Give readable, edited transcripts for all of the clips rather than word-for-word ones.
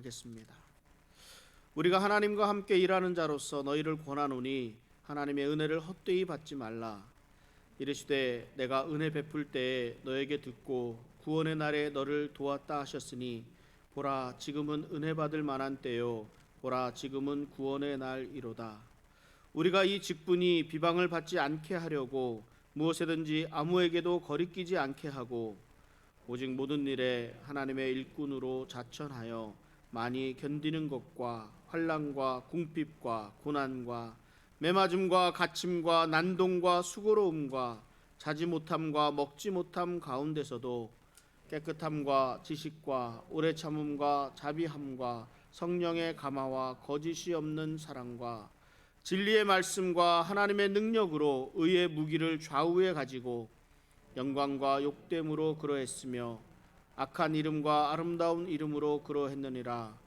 하겠습니다. 우리가 하나님과 함께 일하는 자로서 너희를 권하노니 하나님의 은혜를 헛되이 받지 말라. 이르시되 내가 은혜 베풀 때에 너에게 듣고 구원의 날에 너를 도왔다 하셨으니 보라 지금은 은혜 받을 만한 때요 보라 지금은 구원의 날이로다. 우리가 이 직분이 비방을 받지 않게 하려고 무엇에든지 아무에게도 거리끼지 않게 하고 오직 모든 일에 하나님의 일꾼으로 자천하여 많이 견디는 것과 환난과 궁핍과 고난과 매맞음과 갇힘과 난동과 수고로움과 자지 못함과 먹지 못함 가운데서도 깨끗함과 지식과 오래 참음과 자비함과 성령의 감화와 거짓이 없는 사랑과 진리의 말씀과 하나님의 능력으로 의의 무기를 좌우에 가지고 영광과 욕됨으로 그러했으며 악한 이름과 아름다운 이름으로 그러했느니라.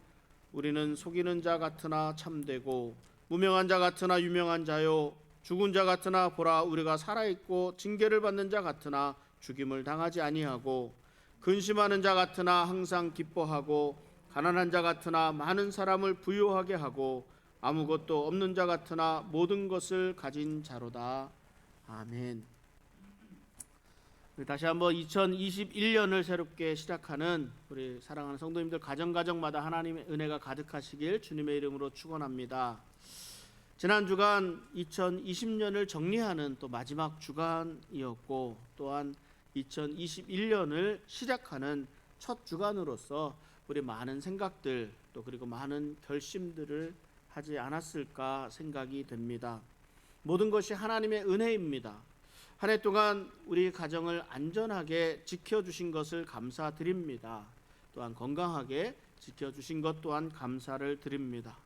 우리는 속이는 자 같으나 참되고 무명한 자 같으나 유명한 자요 죽은 자 같으나 보라 우리가 살아있고 징계를 받는 자 같으나 죽임을 당하지 아니하고 근심하는 자 같으나 항상 기뻐하고 가난한 자 같으나 많은 사람을 부유하게 하고 아무것도 없는 자 같으나 모든 것을 가진 자로다. 아멘. 다시 한번 2021년을 새롭게 시작하는 우리 사랑하는 성도님들 가정가정마다 하나님의 은혜가 가득하시길 주님의 이름으로 축원합니다. 지난 주간 2020년을 정리하는 또 마지막 주간이었고 또한 2021년을 시작하는 첫 주간으로서 우리 많은 생각들 또 그리고 많은 결심들을 하지 않았을까 생각이 됩니다. 모든 것이 하나님의 은혜입니다. 한 해 동안 우리 가정을 안전하게 지켜주신 것을 감사드립니다. 또한 건강하게 지켜주신 것 또한 감사를 드립니다.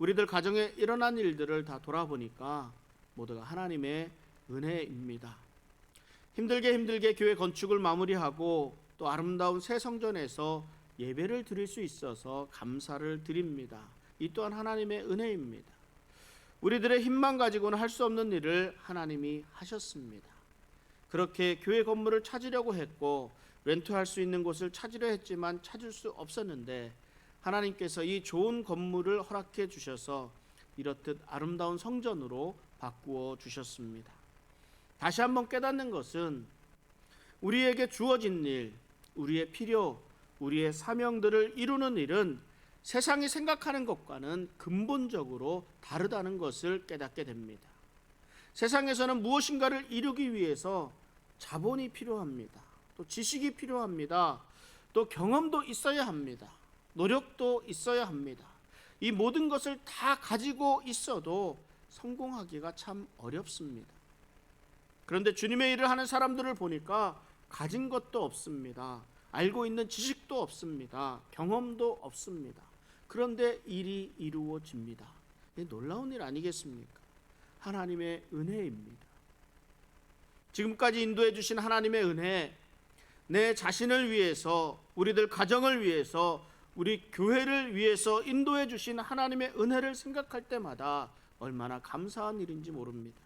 우리들 가정에 일어난 일들을 다 돌아보니까 모두가 하나님의 은혜입니다. 힘들게 교회 건축을 마무리하고 또 아름다운 새 성전에서 예배를 드릴 수 있어서 감사를 드립니다. 이 또한 하나님의 은혜입니다. 우리들의 힘만 가지고는 할 수 없는 일을 하나님이 하셨습니다. 그렇게 교회 건물을 찾으려고 했고 렌트할 수 있는 곳을 찾으려 했지만 찾을 수 없었는데 하나님께서 이 좋은 건물을 허락해 주셔서 이렇듯 아름다운 성전으로 바꾸어 주셨습니다. 다시 한번 깨닫는 것은 우리에게 주어진 일, 우리의 필요, 우리의 사명들을 이루는 일은 세상이 생각하는 것과는 근본적으로 다르다는 것을 깨닫게 됩니다. 세상에서는 무엇인가를 이루기 위해서 자본이 필요합니다. 또 지식이 필요합니다. 또 경험도 있어야 합니다. 노력도 있어야 합니다. 이 모든 것을 다 가지고 있어도 성공하기가 참 어렵습니다. 그런데 주님의 일을 하는 사람들을 보니까 가진 것도 없습니다. 알고 있는 지식도 없습니다. 경험도 없습니다. 그런데 일이 이루어집니다. 이게 놀라운 일 아니겠습니까? 하나님의 은혜입니다. 지금까지 인도해 주신 하나님의 은혜, 내 자신을 위해서, 우리들 가정을 위해서, 우리 교회를 위해서 인도해 주신 하나님의 은혜를 생각할 때마다 얼마나 감사한 일인지 모릅니다.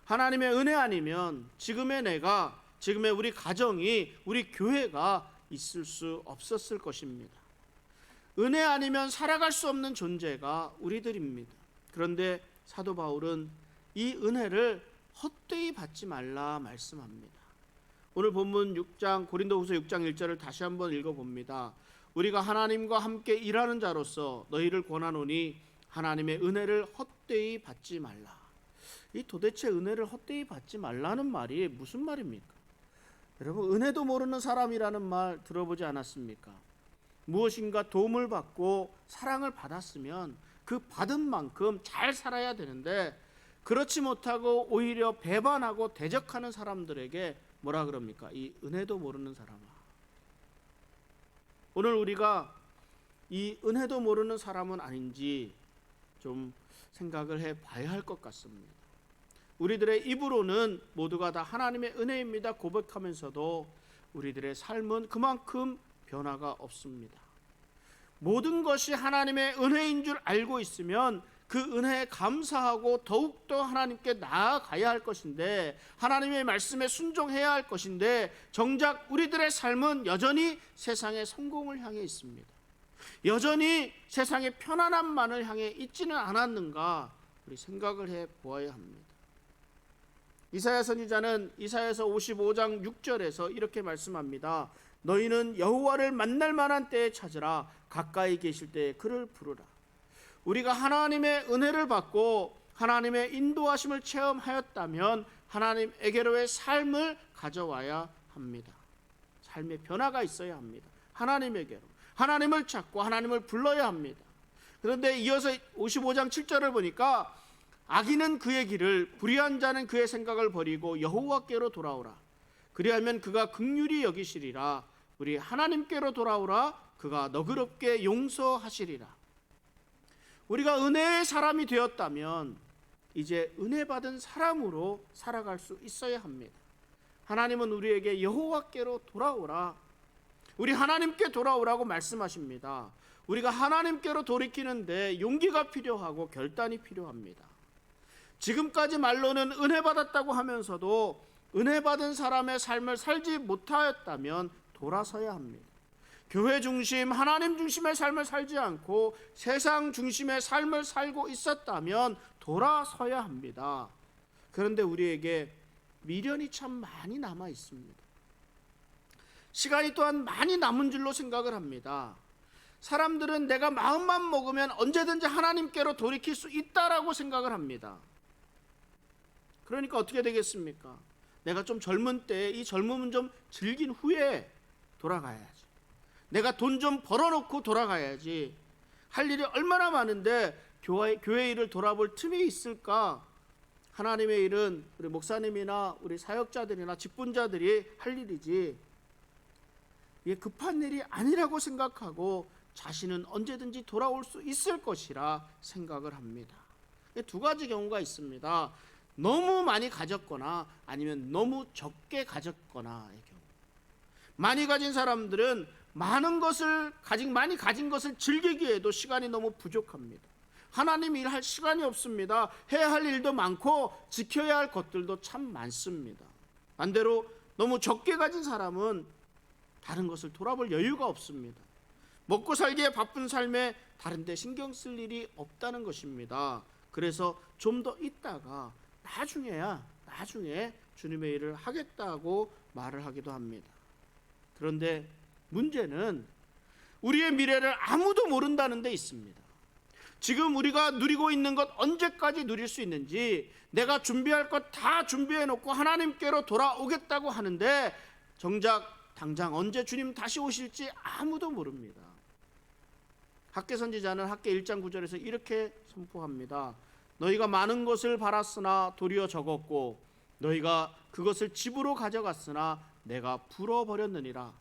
하나님의 은혜 아니면 지금의 내가, 지금의 우리 가정이, 우리 교회가 있을 수 없었을 것입니다. 은혜 아니면 살아갈 수 없는 존재가 우리들입니다. 그런데 사도 바울은 이 은혜를 헛되이 받지 말라 말씀합니다. 오늘 본문 6장 고린도후서 6장 1절을 다시 한번 읽어봅니다. 우리가 하나님과 함께 일하는 자로서 너희를 권하노니 하나님의 은혜를 헛되이 받지 말라. 이 도대체 은혜를 헛되이 받지 말라는 말이 무슨 말입니까? 여러분, 은혜도 모르는 사람이라는 말 들어보지 않았습니까? 무엇인가 도움을 받고 사랑을 받았으면 그 받은 만큼 잘 살아야 되는데 그렇지 못하고 오히려 배반하고 대적하는 사람들에게 뭐라 그럽니까? 이 은혜도 모르는 사람아. 오늘 우리가 이 은혜도 모르는 사람은 아닌지 좀 생각을 해봐야 할 것 같습니다. 우리들의 입으로는 모두가 다 하나님의 은혜입니다 고백하면서도 우리들의 삶은 그만큼 변화가 없습니다. 모든 것이 하나님의 은혜인 줄 알고 있으면 그 은혜에 감사하고 더욱더 하나님께 나아가야 할 것인데, 하나님의 말씀에 순종해야 할 것인데 정작 우리들의 삶은 여전히 세상의 성공을 향해 있습니다. 여전히 세상의 편안함만을 향해 있지는 않았는가 우리 생각을 해 보아야 합니다. 이사야 선지자는 이사야서 55장 6절에서 이렇게 말씀합니다. 너희는 여호와를 만날 만한 때에 찾으라. 가까이 계실 때에 그를 부르라. 우리가 하나님의 은혜를 받고 하나님의 인도하심을 체험하였다면 하나님에게로의 삶을 가져와야 합니다. 삶의 변화가 있어야 합니다. 하나님에게로 하나님을 찾고 하나님을 불러야 합니다. 그런데 이어서 55장 7절을 보니까 악인은 그의 길을, 불의한 자는 그의 생각을 버리고 여호와께로 돌아오라. 그리하면 그가 긍휼히 여기시리라. 우리 하나님께로 돌아오라. 그가 너그럽게 용서하시리라. 우리가 은혜의 사람이 되었다면 이제 은혜 받은 사람으로 살아갈 수 있어야 합니다. 하나님은 우리에게 여호와께로 돌아오라, 우리 하나님께 돌아오라고 말씀하십니다. 우리가 하나님께로 돌이키는데 용기가 필요하고 결단이 필요합니다. 지금까지 말로는 은혜 받았다고 하면서도 은혜 받은 사람의 삶을 살지 못하였다면 돌아서야 합니다. 교회 중심, 하나님 중심의 삶을 살지 않고 세상 중심의 삶을 살고 있었다면 돌아서야 합니다. 그런데 우리에게 미련이 참 많이 남아 있습니다. 시간이 또한 많이 남은 줄로 생각을 합니다. 사람들은 내가 마음만 먹으면 언제든지 하나님께로 돌이킬 수 있다라고 생각을 합니다. 그러니까 어떻게 되겠습니까? 내가 좀 젊은 때에 이 젊음은 좀 즐긴 후에 돌아가야지. 내가 돈 좀 벌어놓고 돌아가야지. 할 일이 얼마나 많은데 교회 일을 돌아볼 틈이 있을까? 하나님의 일은 우리 목사님이나 우리 사역자들이나 직분자들이 할 일이지, 이게 급한 일이 아니라고 생각하고 자신은 언제든지 돌아올 수 있을 것이라 생각을 합니다. 두 가지 경우가 있습니다. 너무 많이 가졌거나 아니면 너무 적게 가졌거나의 경우. 많이 가진 사람들은 많이 가진 것을 즐기기에도 시간이 너무 부족합니다. 하나님 일할 시간이 없습니다. 해야 할 일도 많고 지켜야 할 것들도 참 많습니다. 반대로 너무 적게 가진 사람은 다른 것을 돌아볼 여유가 없습니다. 먹고 살기에 바쁜 삶에 다른 데 신경 쓸 일이 없다는 것입니다. 그래서 좀 더 있다가 나중에 주님의 일을 하겠다고 말을 하기도 합니다. 그런데 문제는 우리의 미래를 아무도 모른다는 데 있습니다. 지금 우리가 누리고 있는 것 언제까지 누릴 수 있는지, 내가 준비할 것 다 준비해 놓고 하나님께로 돌아오겠다고 하는데 정작 당장 언제 주님 다시 오실지 아무도 모릅니다. 학개 선지자는 학개 1장 9절에서 이렇게 선포합니다. 너희가 많은 것을 바랐으나 도리어 적었고 너희가 그것을 집으로 가져갔으나 내가 불어버렸느니라.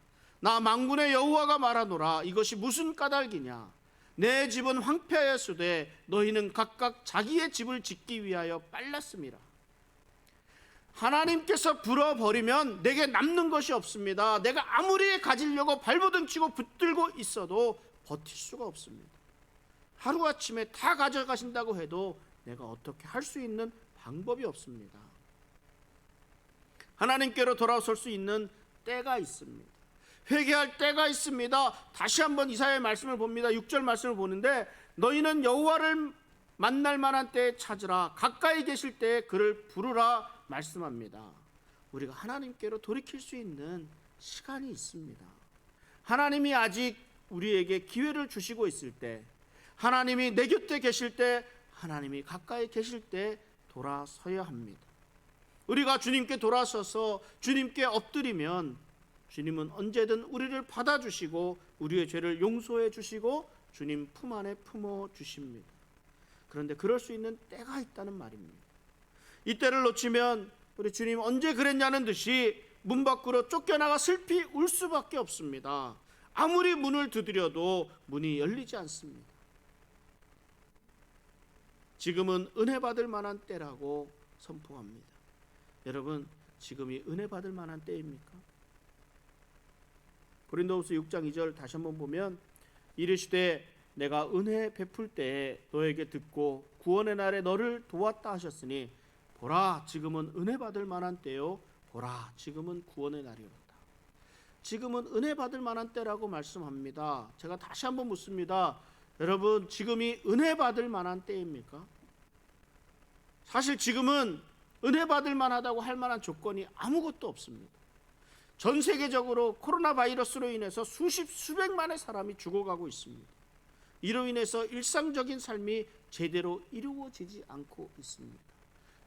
나 만군의 여호와가 말하노라. 이것이 무슨 까닭이냐? 내 집은 황폐하였으되 너희는 각각 자기의 집을 짓기 위하여 빨랐음이라. 하나님께서 불어버리면 내게 남는 것이 없습니다. 내가 아무리 가지려고 발버둥 치고 붙들고 있어도 버틸 수가 없습니다. 하루아침에 다 가져가신다고 해도 내가 어떻게 할 수 있는 방법이 없습니다. 하나님께로 돌아설 수 있는 때가 있습니다. 회개할 때가 있습니다. 다시 한번 이사야의 말씀을 봅니다. 6절 말씀을 보는데 너희는 여호와를 만날 만한 때에 찾으라. 가까이 계실 때에 그를 부르라 말씀합니다. 우리가 하나님께로 돌이킬 수 있는 시간이 있습니다. 하나님이 아직 우리에게 기회를 주시고 있을 때, 하나님이 내 곁에 계실 때, 하나님이 가까이 계실 때 돌아서야 합니다. 우리가 주님께 돌아서서 주님께 엎드리면 주님은 언제든 우리를 받아주시고 우리의 죄를 용서해 주시고 주님 품 안에 품어 주십니다. 그런데 그럴 수 있는 때가 있다는 말입니다. 이 때를 놓치면 우리 주님 언제 그랬냐는 듯이 문 밖으로 쫓겨나가 슬피 울 수밖에 없습니다. 아무리 문을 두드려도 문이 열리지 않습니다. 지금은 은혜 받을 만한 때라고 선포합니다. 여러분, 지금이 은혜 받을 만한 때입니까? 고린도후서 6장 2절 다시 한번 보면 이르시되 내가 은혜 베풀 때에 너에게 듣고 구원의 날에 너를 도왔다 하셨으니 보라 지금은 은혜 받을 만한 때요 보라 지금은 구원의 날이로다. 지금은 은혜 받을 만한 때라고 말씀합니다. 제가 다시 한번 묻습니다. 여러분, 지금이 은혜 받을 만한 때입니까? 사실 지금은 은혜 받을 만하다고 할 만한 조건이 아무것도 없습니다. 전 세계적으로 코로나 바이러스로 인해서 수백만의 사람이 죽어가고 있습니다. 이로 인해서 일상적인 삶이 제대로 이루어지지 않고 있습니다.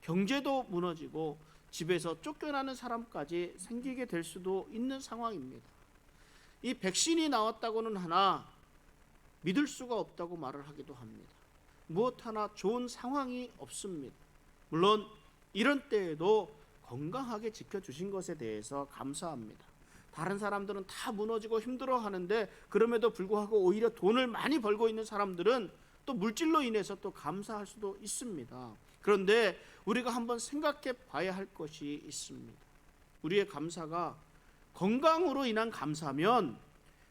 경제도 무너지고 집에서 쫓겨나는 사람까지 생기게 될 수도 있는 상황입니다. 이 백신이 나왔다고는 하나 믿을 수가 없다고 말을 하기도 합니다. 무엇 하나 좋은 상황이 없습니다. 물론 이런 때에도 건강하게 지켜주신 것에 대해서 감사합니다. 다른 사람들은 다 무너지고 힘들어하는데 그럼에도 불구하고 오히려 돈을 많이 벌고 있는 사람들은 또 물질로 인해서 또 감사할 수도 있습니다. 그런데 우리가 한번 생각해 봐야 할 것이 있습니다. 우리의 감사가 건강으로 인한 감사면,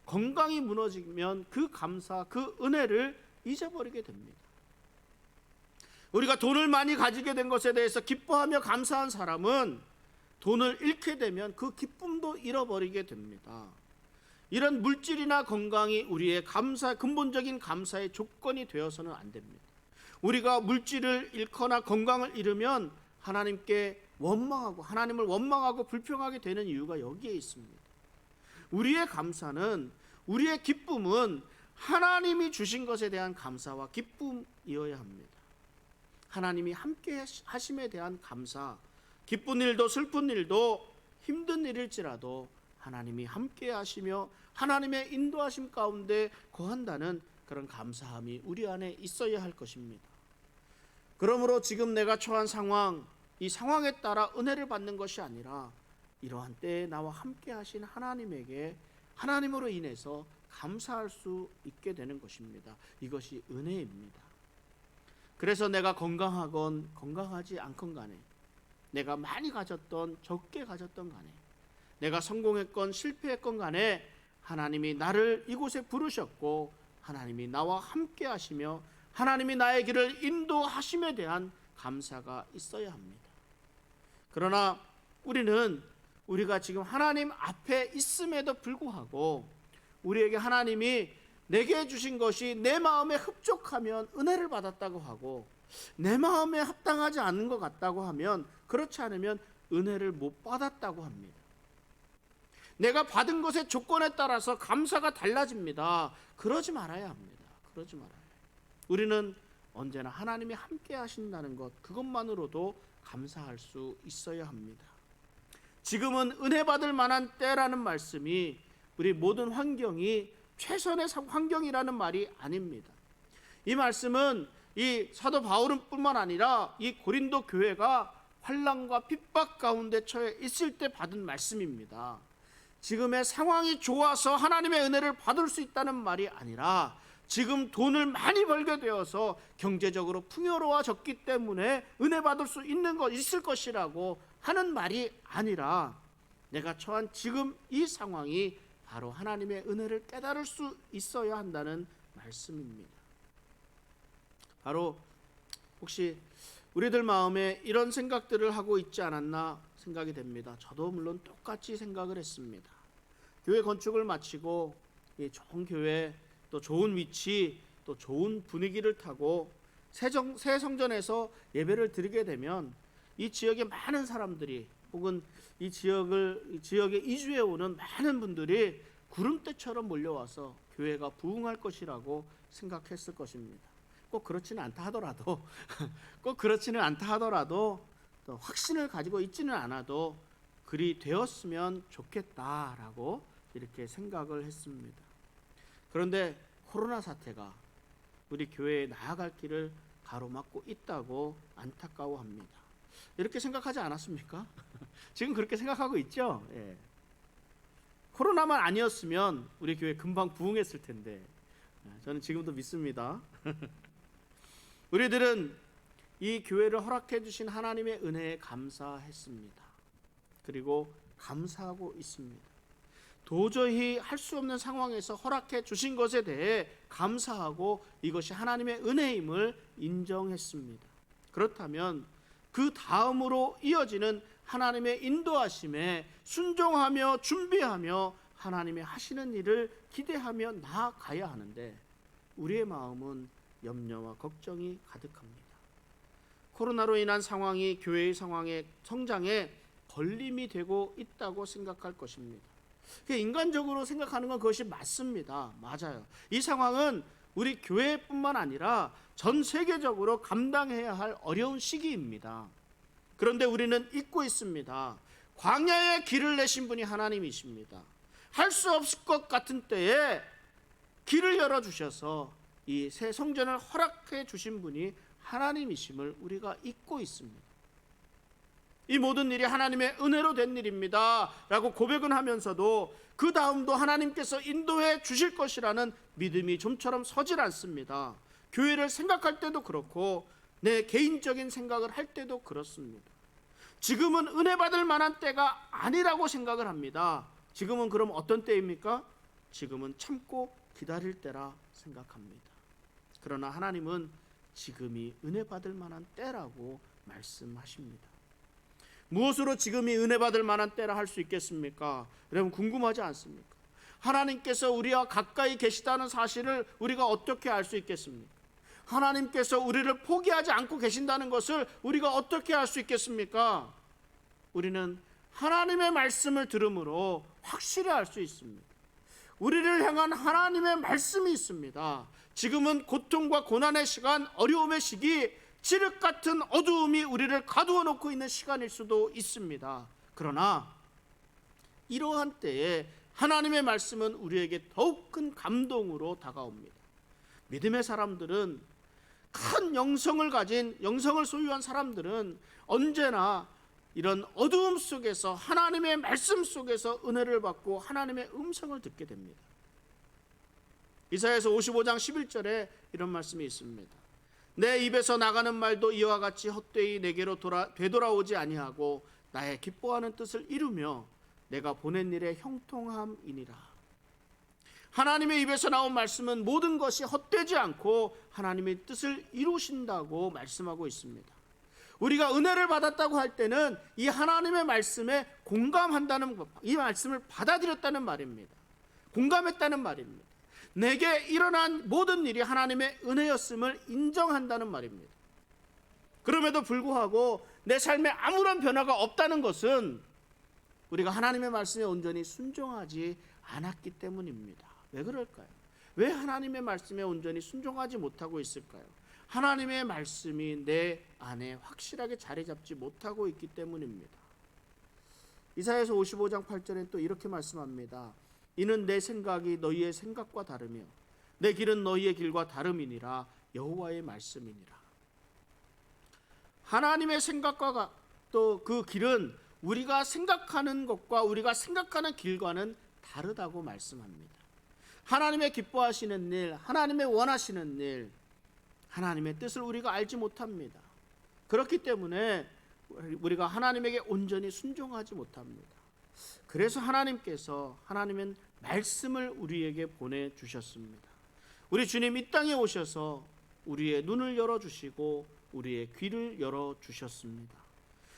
건강이 무너지면 그 감사, 그 은혜를 잊어버리게 됩니다. 우리가 돈을 많이 가지게 된 것에 대해서 기뻐하며 감사한 사람은 돈을 잃게 되면 그 기쁨도 잃어버리게 됩니다. 이런 물질이나 건강이 우리의 근본적인 감사의 조건이 되어서는 안 됩니다. 우리가 물질을 잃거나 건강을 잃으면 하나님께 원망하고, 하나님을 원망하고 불평하게 되는 이유가 여기에 있습니다. 우리의 감사는, 우리의 기쁨은 하나님이 주신 것에 대한 감사와 기쁨이어야 합니다. 하나님이 함께 하심에 대한 감사, 기쁜 일도 슬픈 일도 힘든 일일지라도 하나님이 함께 하시며 하나님의 인도하심 가운데 거한다는 그런 감사함이 우리 안에 있어야 할 것입니다. 그러므로 지금 내가 처한 상황, 이 상황에 따라 은혜를 받는 것이 아니라 이러한 때에 나와 함께 하신 하나님에게, 하나님으로 인해서 감사할 수 있게 되는 것입니다. 이것이 은혜입니다. 그래서 내가 건강하건 건강하지 않건 간에, 내가 많이 가졌던 적게 가졌던 간에, 내가 성공했건 실패했건 간에 하나님이 나를 이곳에 부르셨고 하나님이 나와 함께 하시며 하나님이 나의 길을 인도하심에 대한 감사가 있어야 합니다. 그러나 우리가 지금 하나님 앞에 있음에도 불구하고 우리에게 하나님이 내게 주신 것이 내 마음에 흡족하면 은혜를 받았다고 하고, 내 마음에 합당하지 않은 것 같다고 하면, 그렇지 않으면 은혜를 못 받았다고 합니다. 내가 받은 것의 조건에 따라서 감사가 달라집니다. 그러지 말아야 합니다. 그러지 말아야 해요. 우리는 언제나 하나님이 함께 하신다는 것, 그것만으로도 감사할 수 있어야 합니다. 지금은 은혜 받을 만한 때라는 말씀이 우리 모든 환경이 최선의 환경이라는 말이 아닙니다. 이 말씀은 이 사도 바울은 뿐만 아니라 이 고린도 교회가 환난과 핍박 가운데 처해 있을 때 받은 말씀입니다. 지금의 상황이 좋아서 하나님의 은혜를 받을 수 있다는 말이 아니라, 지금 돈을 많이 벌게 되어서 경제적으로 풍요로워졌기 때문에 은혜 받을 수 있을 것이라고 하는 말이 아니라, 내가 처한 지금 이 상황이 바로 하나님의 은혜를 깨달을 수 있어야 한다는 말씀입니다. 바로 혹시 우리들 마음에 이런 생각들을 하고 있지 않았나 생각이 됩니다. 저도 물론 똑같이 생각을 했습니다. 교회 건축을 마치고 좋은 교회, 또 좋은 위치, 또 좋은 분위기를 타고 새 성전에서 예배를 드리게 되면 이 지역의 많은 사람들이, 혹은 이 지역에 이주해 오는 많은 분들이 구름대처럼 몰려와서 교회가 부흥할 것이라고 생각했을 것입니다. 꼭 그렇지는 않다 하더라도 또 확신을 가지고 있지는 않아도 그리 되었으면 좋겠다라고 이렇게 생각을 했습니다. 그런데 코로나 사태가 우리 교회에 나아갈 길을 가로막고 있다고 안타까워합니다. 이렇게 생각하지 않았습니까? 지금 그렇게 생각하고 있죠? 예. 코로나만 아니었으면 우리 교회 금방 부흥했을 텐데, 저는 지금도 믿습니다. 우리들은 이 교회를 허락해 주신 하나님의 은혜에 감사했습니다. 그리고 감사하고 있습니다. 도저히 할 수 없는 상황에서 허락해 주신 것에 대해 감사하고 이것이 하나님의 은혜임을 인정했습니다. 그렇다면 그 다음으로 이어지는 하나님의 인도하심에 순종하며 준비하며 하나님의 하시는 일을 기대하며 나아가야 하는데 우리의 마음은 염려와 걱정이 가득합니다. 코로나로 인한 상황이 교회의 성장에 걸림이 되고 있다고 생각할 것입니다. 인간적으로 생각하는 건 그것이 맞습니다. 맞아요. 이 상황은 우리 교회뿐만 아니라 전 세계적으로 감당해야 할 어려운 시기입니다. 그런데 우리는 잊고 있습니다. 광야에 길을 내신 분이 하나님이십니다. 할 수 없을 것 같은 때에 길을 열어주셔서 이 새 성전을 허락해 주신 분이 하나님이심을 우리가 잊고 있습니다. 이 모든 일이 하나님의 은혜로 된 일입니다 라고 고백은 하면서도 그 다음도 하나님께서 인도해 주실 것이라는 믿음이 좀처럼 서질 않습니다. 교회를 생각할 때도 그렇고 내 개인적인 생각을 할 때도 그렇습니다. 지금은 은혜 받을 만한 때가 아니라고 생각을 합니다. 지금은 그럼 어떤 때입니까? 지금은 참고 기다릴 때라 생각합니다. 그러나 하나님은 지금이 은혜 받을 만한 때라고 말씀하십니다. 무엇으로 지금이 은혜 받을 만한 때라 할 수 있겠습니까? 여러분 궁금하지 않습니까? 하나님께서 우리와 가까이 계시다는 사실을 우리가 어떻게 알 수 있겠습니까? 하나님께서 우리를 포기하지 않고 계신다는 것을 우리가 어떻게 알 수 있겠습니까? 우리는 하나님의 말씀을 들음으로 확실히 알 수 있습니다. 우리를 향한 하나님의 말씀이 있습니다. 지금은 고통과 고난의 시간, 어려움의 시기, 칠흑 같은 어두움이 우리를 가두어 놓고 있는 시간일 수도 있습니다. 그러나 이러한 때에 하나님의 말씀은 우리에게 더욱 큰 감동으로 다가옵니다. 믿음의 사람들은, 큰 영성을 소유한 사람들은 언제나 이런 어두움 속에서 하나님의 말씀 속에서 은혜를 받고 하나님의 음성을 듣게 됩니다. 이사야서 55장 11절에 이런 말씀이 있습니다. 내 입에서 나가는 말도 이와 같이 헛되이 내게로 되돌아오지 아니하고 나의 기뻐하는 뜻을 이루며 내가 보낸 일의 형통함이니라. 하나님의 입에서 나온 말씀은 모든 것이 헛되지 않고 하나님의 뜻을 이루신다고 말씀하고 있습니다. 우리가 은혜를 받았다고 할 때는 이 하나님의 말씀에 공감한다는 것, 이 말씀을 받아들였다는 말입니다. 공감했다는 말입니다. 내게 일어난 모든 일이 하나님의 은혜였음을 인정한다는 말입니다. 그럼에도 불구하고 내 삶에 아무런 변화가 없다는 것은 우리가 하나님의 말씀에 온전히 순종하지 않았기 때문입니다. 왜 그럴까요? 왜 하나님의 말씀에 온전히 순종하지 못하고 있을까요? 하나님의 말씀이 내 안에 확실하게 자리 잡지 못하고 있기 때문입니다. 이사야서 55장 8절에 또 이렇게 말씀합니다. 이는 내 생각이 너희의 생각과 다르며 내 길은 너희의 길과 다름이니라. 여호와의 말씀이니라. 하나님의 생각과 또 그 길은 우리가 생각하는 것과 우리가 생각하는 길과는 다르다고 말씀합니다. 하나님의 기뻐하시는 일, 하나님의 원하시는 일, 하나님의 뜻을 우리가 알지 못합니다. 그렇기 때문에 우리가 하나님에게 온전히 순종하지 못합니다. 그래서 하나님께서 하나님은 말씀을 우리에게 보내주셨습니다. 우리 주님 이 땅에 오셔서 우리의 눈을 열어주시고 우리의 귀를 열어주셨습니다.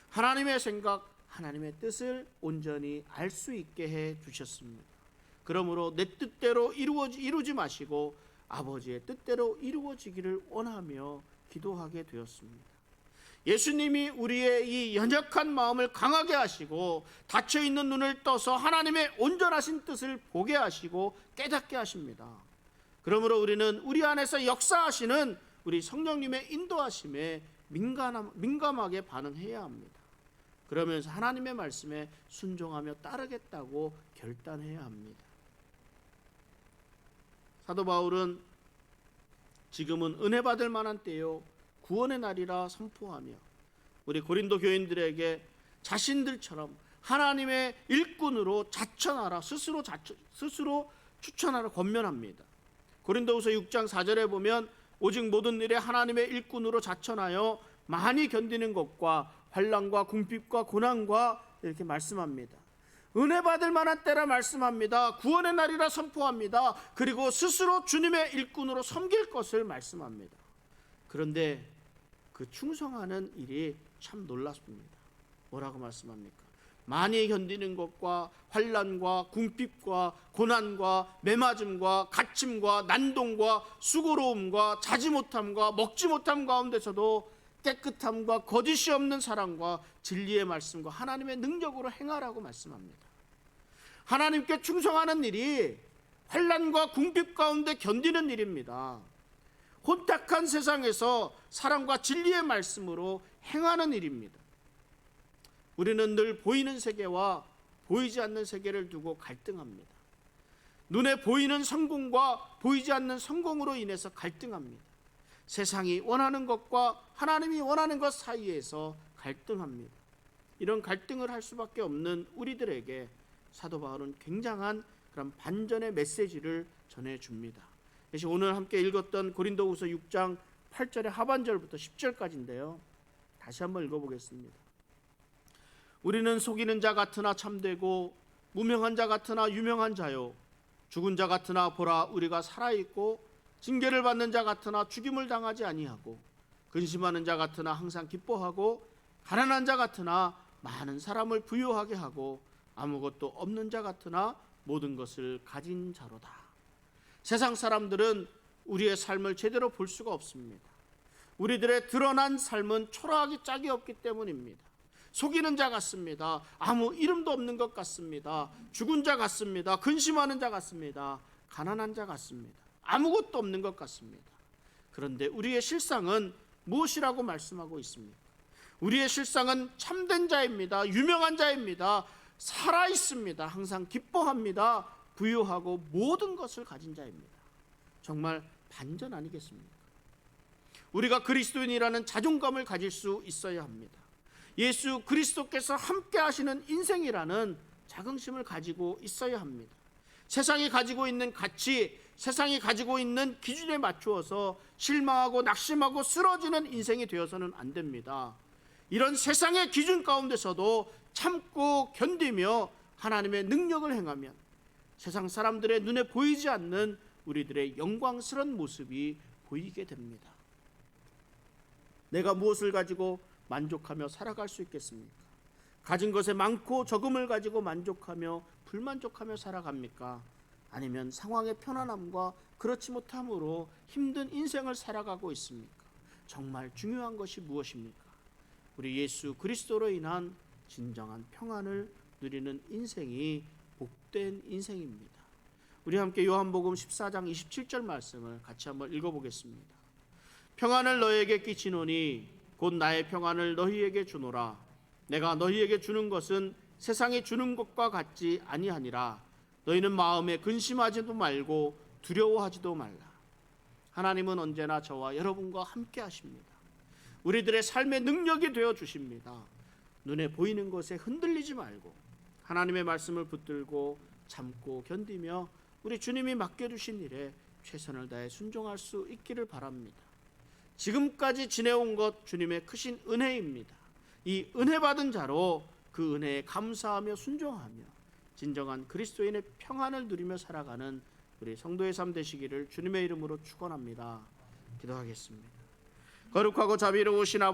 하나님의 생각, 하나님의 뜻을 온전히 알 수 있게 해주셨습니다. 그러므로 내 뜻대로 이루지 마시고 아버지의 뜻대로 이루어지기를 원하며 기도하게 되었습니다. 예수님이 우리의 이 연약한 마음을 강하게 하시고 닫혀있는 눈을 떠서 하나님의 온전하신 뜻을 보게 하시고 깨닫게 하십니다. 그러므로 우리는 우리 안에서 역사하시는 우리 성령님의 인도하심에 민감하게 반응해야 합니다. 그러면서 하나님의 말씀에 순종하며 따르겠다고 결단해야 합니다. 사도 바울은 지금은 은혜 받을 만한 때요 구원의 날이라 선포하며 우리 고린도 교인들에게 자신들처럼 하나님의 일꾼으로 자천하라, 스스로 추천하라 권면합니다. 고린도후서 6장 4절에 보면 오직 모든 일에 하나님의 일꾼으로 자천하여 많이 견디는 것과 환난과 궁핍과 고난과 이렇게 말씀합니다. 은혜 받을 만한 때라 말씀합니다. 구원의 날이라 선포합니다. 그리고 스스로 주님의 일꾼으로 섬길 것을 말씀합니다. 그런데 그 충성하는 일이 참 놀랍습니다. 뭐라고 말씀합니까? 많이 견디는 것과 환난과 궁핍과 고난과 매맞음과 갇힘과 난동과 수고로움과 자지 못함과 먹지 못함 가운데서도 깨끗함과 거짓이 없는 사랑과 진리의 말씀과 하나님의 능력으로 행하라고 말씀합니다. 하나님께 충성하는 일이 환난과 궁핍 가운데 견디는 일입니다. 혼탁한 세상에서 사랑과 진리의 말씀으로 행하는 일입니다. 우리는 늘 보이는 세계와 보이지 않는 세계를 두고 갈등합니다. 눈에 보이는 성공과 보이지 않는 성공으로 인해서 갈등합니다. 세상이 원하는 것과 하나님이 원하는 것 사이에서 갈등합니다. 이런 갈등을 할 수밖에 없는 우리들에게 사도 바울은 굉장한 그런 반전의 메시지를 전해줍니다. 그래서 오늘 함께 읽었던 고린도후서 6장 8절의 하반절부터 10절까지인데요. 다시 한번 읽어보겠습니다. 우리는 속이는 자 같으나 참되고 무명한 자 같으나 유명한 자요, 죽은 자 같으나 보라 우리가 살아있고 징계를 받는 자 같으나 죽임을 당하지 아니하고 근심하는 자 같으나 항상 기뻐하고 가난한 자 같으나 많은 사람을 부유하게 하고 아무것도 없는 자 같으나 모든 것을 가진 자로다. 세상 사람들은 우리의 삶을 제대로 볼 수가 없습니다. 우리들의 드러난 삶은 초라하기 짝이 없기 때문입니다. 속이는 자 같습니다. 아무 이름도 없는 것 같습니다. 죽은 자 같습니다. 근심하는 자 같습니다. 가난한 자 같습니다. 아무것도 없는 것 같습니다. 그런데 우리의 실상은 무엇이라고 말씀하고 있습니까? 우리의 실상은 참된 자입니다. 유명한 자입니다. 살아있습니다. 항상 기뻐합니다. 부유하고 모든 것을 가진 자입니다. 정말 반전 아니겠습니까? 우리가 그리스도인이라는 자존감을 가질 수 있어야 합니다. 예수 그리스도께서 함께 하시는 인생이라는 자긍심을 가지고 있어야 합니다. 세상이 가지고 있는 가치, 세상이 가지고 있는 기준에 맞추어서 실망하고 낙심하고 쓰러지는 인생이 되어서는 안 됩니다. 이런 세상의 기준 가운데서도 참고 견디며 하나님의 능력을 행하면 세상 사람들의 눈에 보이지 않는 우리들의 영광스러운 모습이 보이게 됩니다. 내가 무엇을 가지고 만족하며 살아갈 수 있겠습니까? 가진 것에 많고 적음을 가지고 만족하며 불만족하며 살아갑니까? 아니면 상황의 편안함과 그렇지 못함으로 힘든 인생을 살아가고 있습니까? 정말 중요한 것이 무엇입니까? 우리 예수 그리스도로 인한 진정한 평안을 누리는 인생이 복된 인생입니다. 우리 함께 요한복음 14장 27절 말씀을 같이 한번 읽어보겠습니다. 평안을 너희에게 끼치노니 곧 나의 평안을 너희에게 주노라. 내가 너희에게 주는 것은 세상이 주는 것과 같지 아니하니라. 너희는 마음에 근심하지도 말고 두려워하지도 말라. 하나님은 언제나 저와 여러분과 함께 하십니다. 우리들의 삶의 능력이 되어 주십니다. 눈에 보이는 것에 흔들리지 말고 하나님의 말씀을 붙들고 참고 견디며 우리 주님이 맡겨주신 일에 최선을 다해 순종할 수 있기를 바랍니다. 지금까지 지내온 것 주님의 크신 은혜입니다. 이 은혜 받은 자로 그 은혜에 감사하며 순종하며 진정한 그리스도인의 평안을 누리며 살아가는 우리 성도의 삶 되시기를 주님의 이름으로 축원합니다. 기도하겠습니다. 거룩하고 자비로우신 아버지,